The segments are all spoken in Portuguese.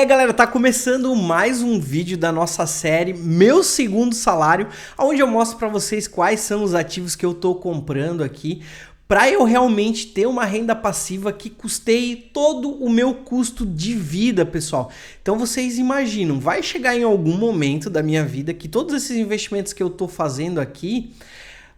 Galera, tá começando mais um vídeo da nossa série Meu Segundo Salário, onde eu mostro pra vocês quais são os ativos que eu tô comprando aqui para eu realmente ter uma renda passiva que custeie todo o meu custo de vida, pessoal. Então vocês imaginam, vai chegar em algum momento da minha vida que todos esses investimentos que eu tô fazendo aqui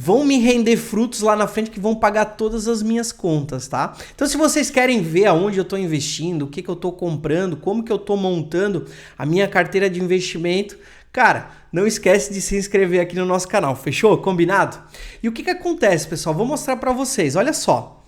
vão me render frutos lá na frente que vão pagar todas as minhas contas, tá? Então se vocês querem ver aonde eu estou investindo, o que eu estou comprando, como que eu estou montando a minha carteira de investimento, cara, não esquece de se inscrever aqui no nosso canal, fechou? Combinado? E o que acontece, pessoal? Vou mostrar para vocês, olha só.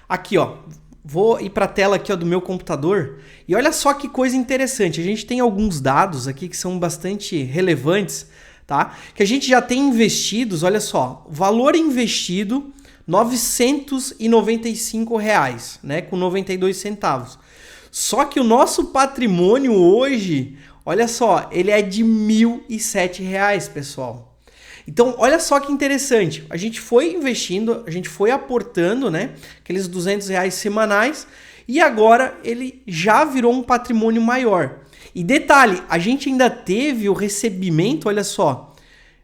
Aqui, ó, vou ir para a tela aqui, ó, do meu computador e olha só que coisa interessante. A gente tem alguns dados aqui que são bastante relevantes, tá? Que a gente já tem investidos, olha só, valor investido R$ 995, né, com 92 centavos. Só que o nosso patrimônio hoje, olha só, ele é de R$ 1.007, pessoal. Então, olha só que interessante, a gente foi investindo, a gente foi aportando, né, aqueles R$ 200 semanais e agora ele já virou um patrimônio maior. E detalhe, a gente ainda teve o recebimento, olha só,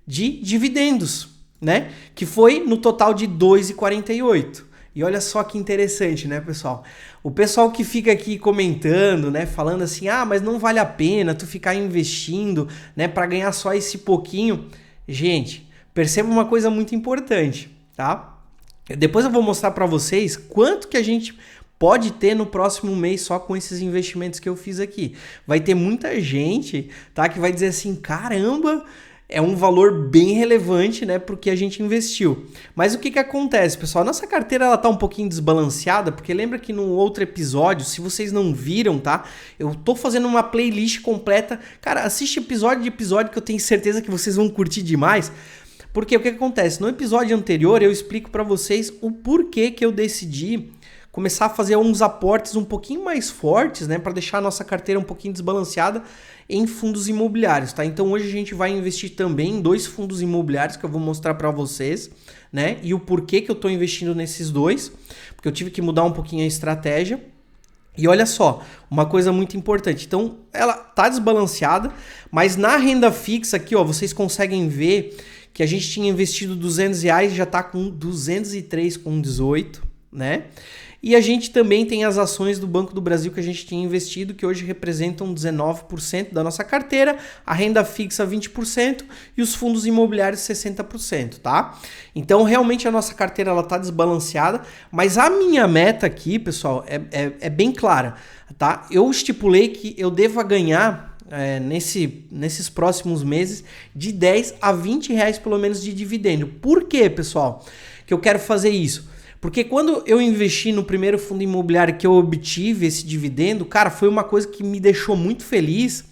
de dividendos, né? Que foi no total de R$ 2,48. E olha só que interessante, né, pessoal? O pessoal que fica aqui comentando, né, falando assim, mas não vale a pena tu ficar investindo, né, para ganhar só esse pouquinho. Gente, perceba uma coisa muito importante, tá? Depois eu vou mostrar para vocês quanto que a gente pode ter no próximo mês só com esses investimentos que eu fiz aqui. Vai ter muita gente, tá, que vai dizer assim, caramba, é um valor bem relevante, né, porque a gente investiu. Mas o que acontece, pessoal? Nossa carteira ela tá um pouquinho desbalanceada, porque lembra que no outro episódio, se vocês não viram, tá, eu tô fazendo uma playlist completa. Cara, assiste episódio de episódio que eu tenho certeza que vocês vão curtir demais. Porque o que acontece? No episódio anterior eu explico para vocês o porquê que eu decidi começar a fazer uns aportes um pouquinho mais fortes, né, para deixar a nossa carteira um pouquinho desbalanceada em fundos imobiliários, tá? Então hoje a gente vai investir também em 2 fundos imobiliários que eu vou mostrar para vocês, né? E o porquê que eu tô investindo nesses 2, porque eu tive que mudar um pouquinho a estratégia. E olha só, uma coisa muito importante. Então, ela tá desbalanceada, mas na renda fixa aqui, ó, vocês conseguem ver que a gente tinha investido R$200 e já tá com 203,18, né? E a gente também tem as ações do Banco do Brasil que a gente tinha investido, que hoje representam 19% da nossa carteira, a renda fixa 20% e os fundos imobiliários 60%, tá? Então, realmente a nossa carteira ela tá desbalanceada, mas a minha meta aqui, pessoal, é bem clara, tá? Eu estipulei que eu deva ganhar nesses próximos meses de 10 a 20 reais pelo menos de dividendo. Por quê, pessoal, que eu quero fazer isso? Porque quando eu investi no primeiro fundo imobiliário que eu obtive esse dividendo, cara, foi uma coisa que me deixou muito feliz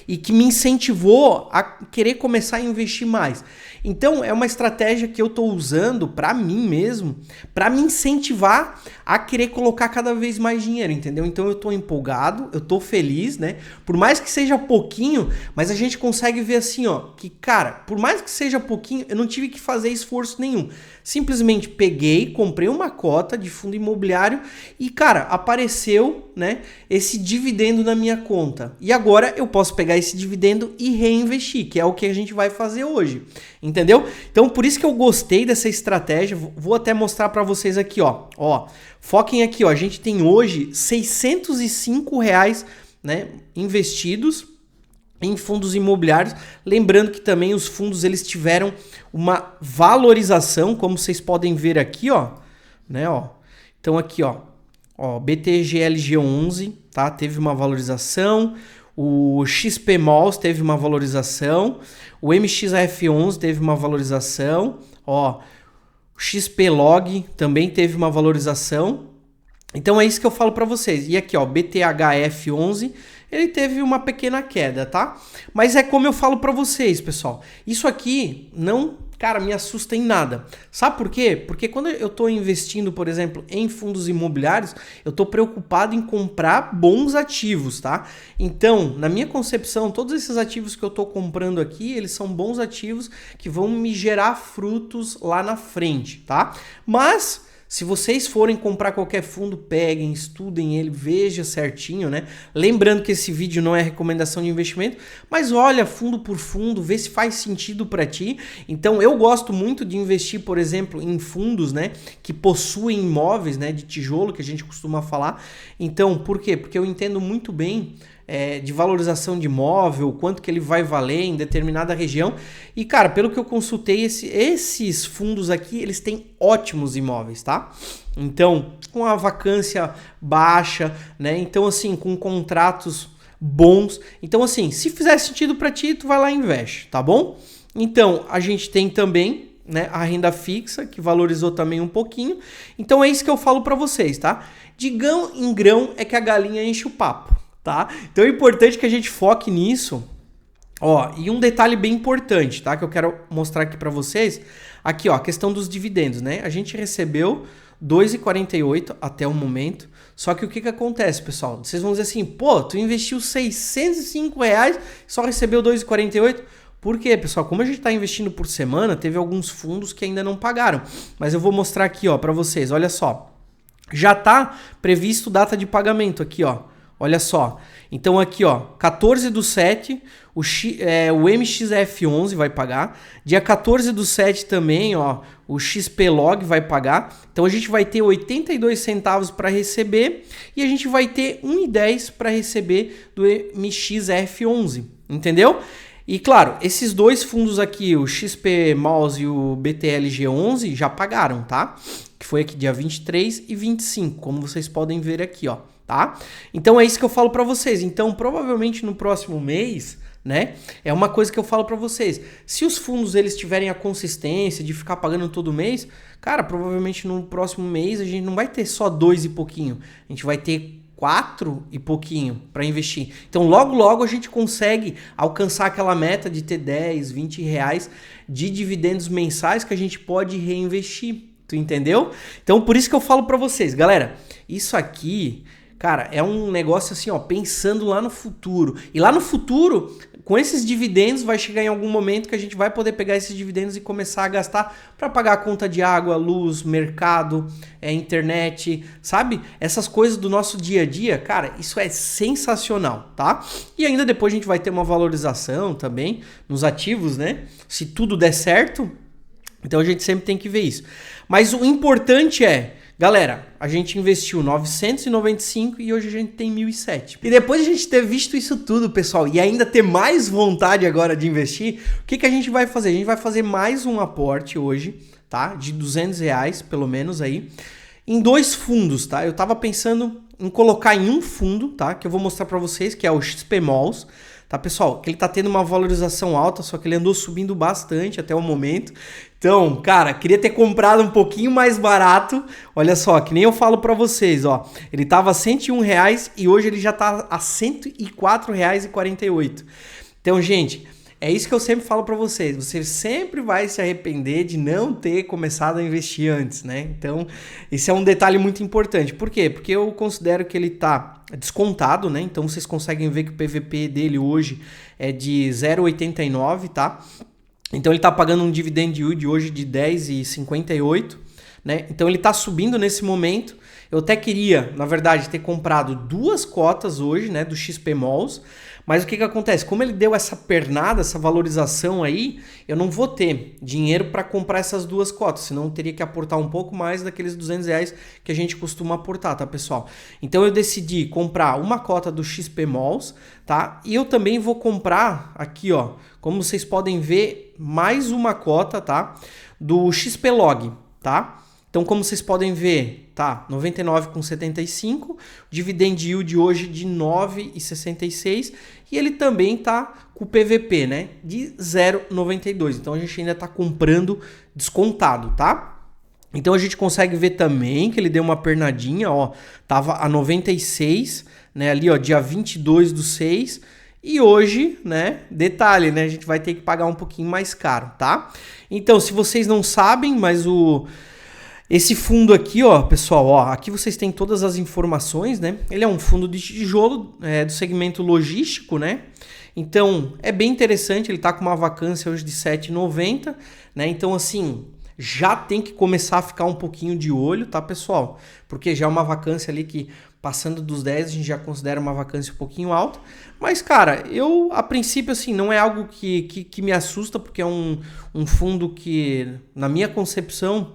e que me incentivou a querer começar a investir mais. Então, é uma estratégia que eu estou usando para mim mesmo, para me incentivar a querer colocar cada vez mais dinheiro, entendeu? Então, eu estou empolgado, eu estou feliz, né? Por mais que seja pouquinho, mas a gente consegue ver assim, ó, que, cara, por mais que seja pouquinho, eu não tive que fazer esforço nenhum. Simplesmente peguei, comprei uma cota de fundo imobiliário e, cara, apareceu, né, esse dividendo na minha conta. E agora eu posso pegar esse dividendo e reinvestir, que é o que a gente vai fazer hoje. Entendeu? Então, por isso que eu gostei dessa estratégia. Vou até mostrar para vocês aqui, ó. Foquem aqui, ó. A gente tem hoje R$605, né, investidos em fundos imobiliários. Lembrando que também os fundos eles tiveram uma valorização, como vocês podem ver aqui, ó, né, ó. Então aqui, ó, BTGLG11, tá? Teve uma valorização. O XPMOL teve uma valorização, o MXRF11 teve uma valorização, ó, o XPlog também teve uma valorização. Então é isso que eu falo para vocês. E aqui, ó, BTHF11, ele teve uma pequena queda, tá? Mas é como eu falo para vocês, pessoal. Isso aqui não, cara, me assusta em nada. Sabe por quê? Porque quando eu tô investindo, por exemplo, em fundos imobiliários, eu tô preocupado em comprar bons ativos, tá? Então, na minha concepção, todos esses ativos que eu tô comprando aqui, eles são bons ativos que vão me gerar frutos lá na frente, tá? Mas Se vocês forem comprar qualquer fundo, peguem, estudem ele, veja certinho, né? Lembrando que esse vídeo não é recomendação de investimento, mas olha fundo por fundo, vê se faz sentido para ti. Então eu gosto muito de investir, por exemplo, em fundos, né, que possuem imóveis, né, de tijolo, que a gente costuma falar. Então, por quê? Porque eu entendo muito bem de valorização de imóvel, quanto que ele vai valer em determinada região. E, cara, pelo que eu consultei, esses fundos aqui, eles têm ótimos imóveis, tá? Então, com a vacância baixa, né? Então, assim, com contratos bons. Então, assim, se fizer sentido para ti, tu vai lá e investe, tá bom? Então, a gente tem também, né, a renda fixa, que valorizou também um pouquinho. Então, é isso que eu falo para vocês, tá? De grão em grão é que a galinha enche o papo. Tá? Então é importante que a gente foque nisso. Ó, e um detalhe bem importante, tá? Que eu quero mostrar aqui para vocês. Aqui, ó, a questão dos dividendos, né? A gente recebeu 2,48 até o momento. Só que o que acontece, pessoal? Vocês vão dizer assim, pô, tu investiu R$605 e só recebeu 2,48? Por quê, pessoal? Como a gente está investindo por semana, teve alguns fundos que ainda não pagaram. Mas eu vou mostrar aqui, ó, para vocês. Olha só. Já tá previsto data de pagamento aqui, ó. Olha só, então aqui ó, 14/7, o MXF11 vai pagar, dia 14/7 também ó, o XPlog vai pagar, então a gente vai ter 82 centavos para receber e a gente vai ter 1,10 para receber do MXF11, entendeu? E claro, esses dois fundos aqui, o XP Mouse e o BTLG11 já pagaram, tá? Que foi aqui dia 23 e 25, como vocês podem ver aqui ó. Tá? Então é isso que eu falo para vocês. Então provavelmente no próximo mês, né? É uma coisa que eu falo para vocês. Se os fundos eles tiverem a consistência de ficar pagando todo mês, cara, provavelmente no próximo mês a gente não vai ter só 2 e pouquinho. A gente vai ter 4 e pouquinho para investir. Então logo a gente consegue alcançar aquela meta de ter 10, 20 reais de dividendos mensais que a gente pode reinvestir. Tu entendeu? Então por isso que eu falo para vocês, galera, isso aqui, cara, é um negócio assim, ó, pensando lá no futuro. E lá no futuro, com esses dividendos, vai chegar em algum momento que a gente vai poder pegar esses dividendos e começar a gastar para pagar a conta de água, luz, mercado, internet, sabe? Essas coisas do nosso dia a dia, cara, isso é sensacional, tá? E ainda depois a gente vai ter uma valorização também nos ativos, né? Se tudo der certo, então a gente sempre tem que ver isso. Mas o importante é, galera, a gente investiu 995 e hoje a gente tem 1.007. E depois de a gente ter visto isso tudo, pessoal, e ainda ter mais vontade agora de investir, o que a gente vai fazer? A gente vai fazer mais um aporte hoje, tá? De R$200, pelo menos aí, em 2 fundos, tá? Eu tava pensando em colocar em um fundo, tá? Que eu vou mostrar para vocês, que é o XP Malls. Tá, pessoal? Que ele tá tendo uma valorização alta, só que ele andou subindo bastante até o momento. Então, cara, queria ter comprado um pouquinho mais barato. Olha só, que nem eu falo para vocês, ó. Ele tava a R$101 e hoje ele já tá a R$104,48. Então, gente, é isso que eu sempre falo para vocês. Você sempre vai se arrepender de não ter começado a investir antes, né? Então, esse é um detalhe muito importante. Por quê? Porque eu considero que ele tá descontado, né? Então, vocês conseguem ver que o PVP dele hoje é de 0,89, tá? Então, ele tá pagando um dividend yield hoje de 10,58, né? Então, ele tá subindo nesse momento. Eu até queria, na verdade, ter comprado 2 cotas hoje, né, do XP Malls, mas o que acontece? Como ele deu essa pernada, essa valorização aí, eu não vou ter dinheiro para comprar essas 2 cotas, senão eu teria que aportar um pouco mais daqueles R$200 que a gente costuma aportar, tá, pessoal? Então eu decidi comprar uma cota do XP Malls, tá? E eu também vou comprar aqui, ó, como vocês podem ver, mais uma cota, tá, do XPlog, tá? Então, como vocês podem ver, tá, 99,75, dividend yield hoje de 9,66 e ele também tá com o PVP, né, de 0,92. Então, a gente ainda tá comprando descontado, tá? Então, a gente consegue ver também que ele deu uma pernadinha, ó, tava a 96, né, ali, ó, dia 22/6. E hoje, né, detalhe, né, a gente vai ter que pagar um pouquinho mais caro, tá? Então, se vocês não sabem, mas esse fundo aqui, ó, pessoal, ó, aqui vocês têm todas as informações, né? Ele é um fundo de tijolo do segmento logístico, né? Então, é bem interessante, ele tá com uma vacância hoje de 7,90, né? Então, assim, já tem que começar a ficar um pouquinho de olho, tá, pessoal? Porque já é uma vacância ali que, passando dos 10, a gente já considera uma vacância um pouquinho alta. Mas, cara, eu, a princípio, assim, não é algo que me assusta, porque é um fundo que, na minha concepção,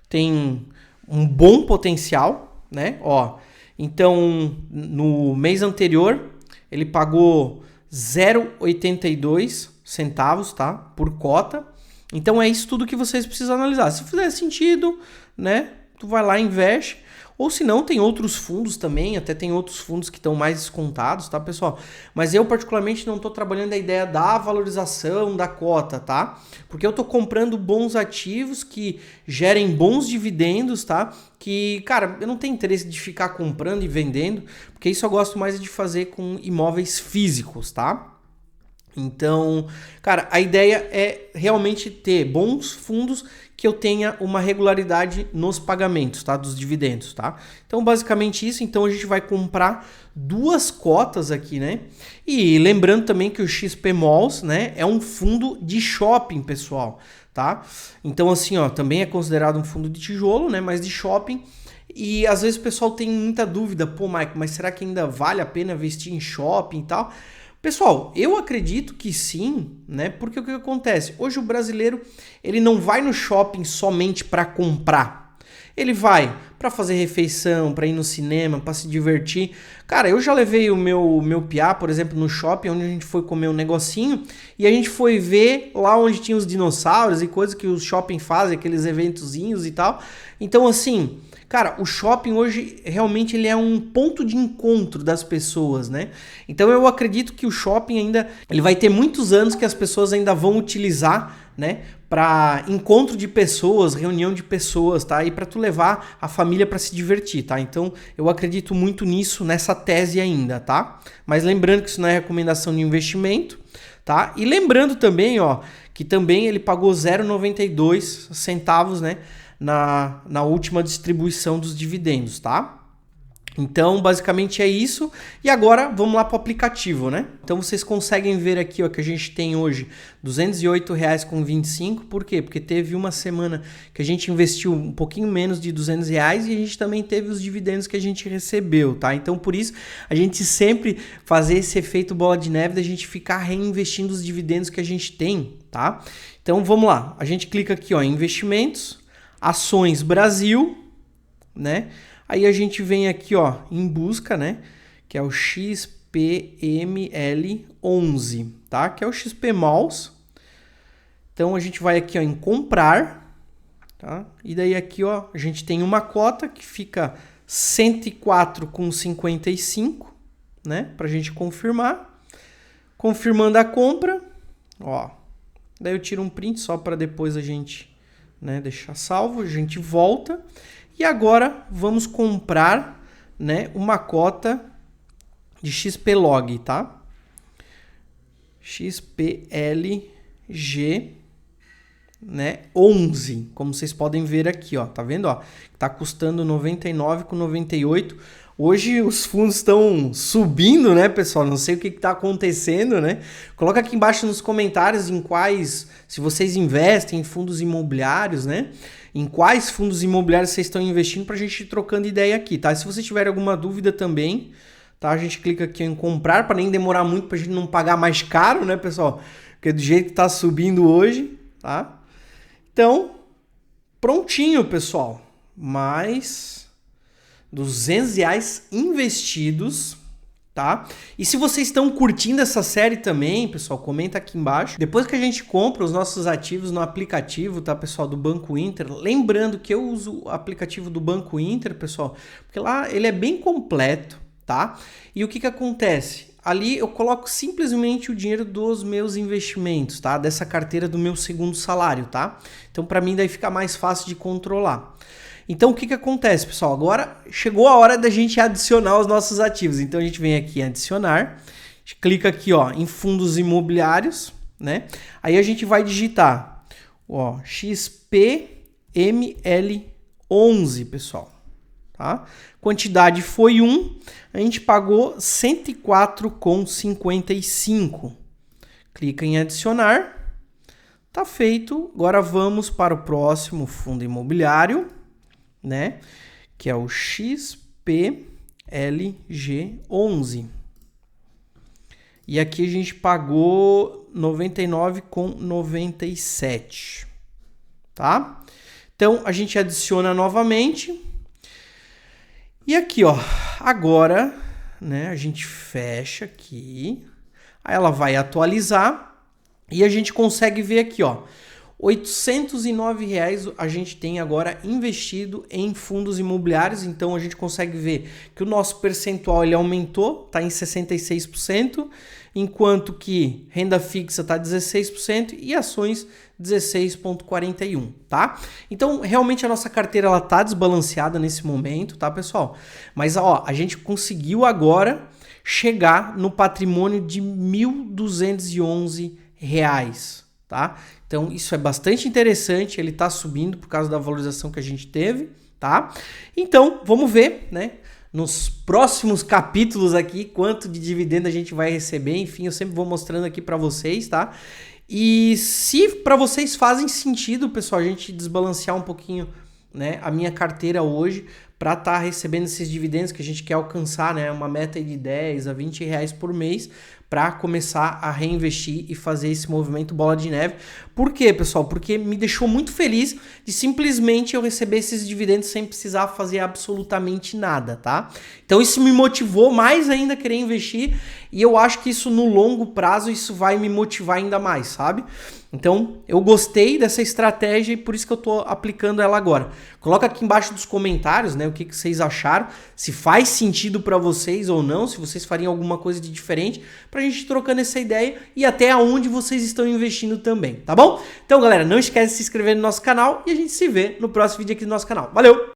tem um bom potencial, né? Ó, então, no mês anterior, ele pagou 0,82 centavos, tá? Por cota. Então é isso tudo que vocês precisam analisar. Se fizer sentido, né? Tu vai lá e investe. Ou se não, tem outros fundos também, até tem outros fundos que estão mais descontados, tá, pessoal? Mas eu, particularmente, não estou trabalhando a ideia da valorização da cota, tá? Porque eu estou comprando bons ativos que gerem bons dividendos, tá? Que, cara, eu não tenho interesse de ficar comprando e vendendo, porque isso eu gosto mais de fazer com imóveis físicos, tá? Então, cara, a ideia é realmente ter bons fundos que eu tenha uma regularidade nos pagamentos, tá? Dos dividendos, tá? Então, basicamente isso. Então, a gente vai comprar 2 cotas aqui, né? E lembrando também que o XP Malls, né, é um fundo de shopping, pessoal, tá? Então, assim, ó, também é considerado um fundo de tijolo, né, mas de shopping. E às vezes o pessoal tem muita dúvida, pô, Mike, mas será que ainda vale a pena investir em shopping e tal? Pessoal, eu acredito que sim, né? Porque o que acontece? Hoje o brasileiro, ele não vai no shopping somente para comprar. Ele vai para fazer refeição, para ir no cinema, para se divertir. Cara, eu já levei o meu piá, por exemplo, no shopping, onde a gente foi comer um negocinho e a gente foi ver lá onde tinha os dinossauros e coisas que os shopping fazem, aqueles eventozinhos e tal. Então, assim, cara, o shopping hoje realmente ele é um ponto de encontro das pessoas, né? Então eu acredito que o shopping ainda ele vai ter muitos anos que as pessoas ainda vão utilizar, né, para encontro de pessoas, reunião de pessoas, tá? E para tu levar a família para se divertir, tá? Então eu acredito muito nisso, nessa tese ainda, tá? Mas lembrando que isso não é recomendação de investimento, tá? E lembrando também, ó, que também ele pagou 0,92 centavos, né? Na última distribuição dos dividendos, tá? Então, basicamente é isso. E agora, vamos lá para o aplicativo, né? Então, vocês conseguem ver aqui, ó, que a gente tem hoje R$ 208,25. Por quê? Porque teve uma semana que a gente investiu um pouquinho menos de R$ 200 e a gente também teve os dividendos que a gente recebeu, tá? Então, por isso, a gente sempre fazer esse efeito bola de neve da gente ficar reinvestindo os dividendos que a gente tem, tá? Então, vamos lá. A gente clica aqui, ó, em investimentos, ações Brasil, né? Aí a gente vem aqui, ó, em busca, né? Que é o XPML11, tá? Que é o XP Malls. Então a gente vai aqui, ó, em comprar, tá? E daí aqui, ó, a gente tem uma cota que fica 104,55, né? Pra gente confirmar. Confirmando a compra, ó. Daí eu tiro um print só para depois a gente, né, deixar salvo. A gente volta. E agora vamos comprar, né, uma cota de XPlog, tá? XPLG, né, 11, como vocês podem ver aqui, ó, tá vendo, ó? Tá custando R$ 99,98. Hoje os fundos estão subindo, né, pessoal? Não sei o que tá acontecendo, né? Coloca aqui embaixo nos comentários em quais, se vocês investem em fundos imobiliários, né? Em quais fundos imobiliários vocês estão investindo para a gente ir trocando ideia aqui, tá? Se vocês tiverem alguma dúvida também, tá? A gente clica aqui em comprar para nem demorar muito para a gente não pagar mais caro, né, pessoal? Porque do jeito que tá subindo hoje, tá? Então, prontinho, pessoal. Mais R$ 200 investidos, tá? E se vocês estão curtindo essa série também, pessoal, comenta aqui embaixo. Depois que a gente compra os nossos ativos no aplicativo, tá, pessoal, do Banco Inter, lembrando que eu uso o aplicativo do Banco Inter, pessoal, porque lá ele é bem completo, tá? E o que acontece? Ali eu coloco simplesmente o dinheiro dos meus investimentos, tá? Dessa carteira do meu segundo salário, tá? Então, para mim, daí fica mais fácil de controlar. Então, o que acontece, pessoal? Agora chegou a hora da gente adicionar os nossos ativos. Então, a gente vem aqui em adicionar, a gente clica aqui, ó, em fundos imobiliários, né? Aí a gente vai digitar, ó, XPML11, pessoal, tá? Quantidade foi 1, a gente pagou R$ 104,55. Clica em adicionar. Tá feito. Agora vamos para o próximo fundo imobiliário, né? Que é o XPLG11. E aqui a gente pagou R$ 99,97, tá? Então a gente adiciona novamente. E aqui, ó, agora, né, a gente fecha aqui. Aí ela vai atualizar e a gente consegue ver aqui, ó, R$ 809 a gente tem agora investido em fundos imobiliários. Então a gente consegue ver que o nosso percentual ele aumentou, está em 66%, enquanto que renda fixa está 16% e ações 16,41%, tá? Então realmente a nossa carteira ela tá desbalanceada nesse momento, tá, pessoal? Mas ó, a gente conseguiu agora chegar no patrimônio de R$ 1.211, tá? Então isso é bastante interessante, ele está subindo por causa da valorização que a gente teve, tá? Então vamos ver, né, nos próximos capítulos aqui quanto de dividendo a gente vai receber. Enfim, eu sempre vou mostrando aqui para vocês, tá? E se para vocês fazem sentido, pessoal, a gente desbalancear um pouquinho, né, a minha carteira hoje para estar recebendo esses dividendos que a gente quer alcançar, né, uma meta de 10 a 20 reais por mês, para começar a reinvestir e fazer esse movimento bola de neve. Por quê, pessoal? Porque me deixou muito feliz de simplesmente eu receber esses dividendos sem precisar fazer absolutamente nada, tá? Então isso me motivou mais ainda a querer investir e eu acho que isso no longo prazo isso vai me motivar ainda mais, sabe? Então eu gostei dessa estratégia e por isso que eu tô aplicando ela agora. Coloca aqui embaixo dos comentários, né, o que vocês acharam, se faz sentido para vocês ou não, se vocês fariam alguma coisa de diferente, pra gente ir trocando essa ideia e até aonde vocês estão investindo também, tá bom? Então, galera, não esquece de se inscrever no nosso canal e a gente se vê no próximo vídeo aqui do nosso canal. Valeu!